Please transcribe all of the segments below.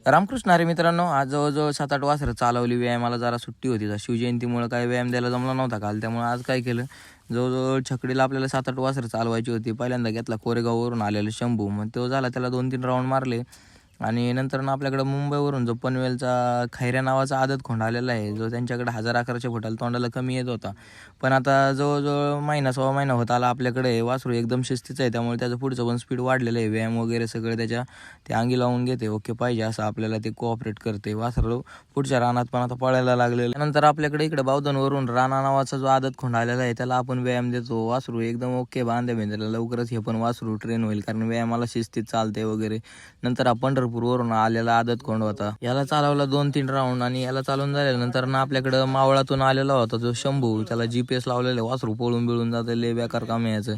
रामकृष्ण हरी मित्रांनो, आज जवळजवळ 7-8 वासरं चालवली. व्यायामाला जरा सुट्टी होती. शिवजयंतीमुळे काही व्यायाम द्यायला जमला नव्हता काल, त्यामुळे आज काय केलं, जवळजवळ छकडीला आपल्याला 7-8 वासरं चालवायची होती. पहिल्यांदा घेतला कोरेगाववरून आलेला शंभू, मग तो झाला, त्याला 2-3 राऊंड मारले. आणि नंतर आपल्याकडं मुंबईवरून जो पनवेलचा खैऱ्या नावाचा आदत खोंड आलेला आहे, जो त्यांच्याकडे 1000-1100 फुटाला तोंडाला कमी येत होता. पण आता जवळजवळ महिना सव्वा महिना होत आला आपल्याकडे. वासरू एकदम शिस्तीचं आहे, त्यामुळे त्याचं पुढचं पण स्पीड वाढलेलं आहे. व्यायाम वगैरे सगळं ते अंगी लावून घेते. ओके पाहिजे असं आपल्याला ते कोऑपरेट करते. वासरू पुढच्या रानात पण आता पळायला लागलेलं. त्यानंतर आपल्याकडे इकडे बावधनवरून राणा नावाचा जो आदत खोंड आलेला आहे, त्याला आपण व्यायाम देतो. वासरू एकदम ओके बांधे बेंद्राला. लवकरच हे पण वासरू ट्रेन होईल, कारण व्यायामाला शिस्तीत चालते वगैरे. नंतर आपण वरून आलेला आदत खोंड होता, याला चालवला 2-3 राऊंड. आणि याला चालवून झाल्यानंतर आपल्याकडं मावळातून आलेला होता जो शंभू, त्याला GPS लावलेलं. वासरू पळून बिळून जातं, लय बेकार काम यायचं.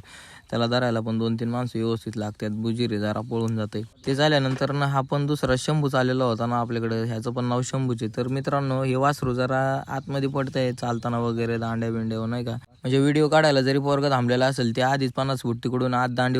त्याला धरायला पण 2-3 माणसं व्यवस्थित लागतात. बुजिरे जरा पळून जाते. ते झाल्यानंतर हा पण दुसरा शंभू आलेला होता ना आपल्याकडे, ह्याचं पण नाव शंभूचे. तर मित्रांनो, हे वासरू जरा आतमध्ये पडतंय चालताना वगैरे, दांड्या बिंड्या नाही का. म्हणजे व्हिडिओ काढायला जरी पोरगा थांबलेला असेल, ते आधीच 50 फूट तिकडून आत दांडी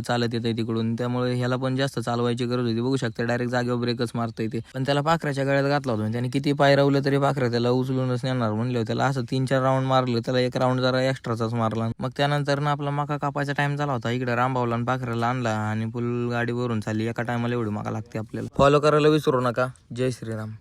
चालत येते तिकडून, त्यामुळे ह्याला पण जास्त चालवायची गरज होती. बघू शकता, डायरेक्ट जागेवर ब्रेकच मारता ते. पण त्याला पाखराच्या गळ्यात घातला होता, त्याने किती पायरवलं तरी पाखरा त्याला उचलूनच नेणार म्हणलं. त्याला असं 3-4 राऊंड मारलं, त्याला एक राऊंड जरा एक्स्ट्राचाच मारला. मग त्यानंतर आपला मका कापायचा टाइम झाला होता. इकडे रामभाऊला आणि पाखराला आणला आणि फुल गाडीवरून चालली. एका टायमाला एवढी मका लागते आपल्याला. फॉलो करायला विसरू नका. जय श्रीराम.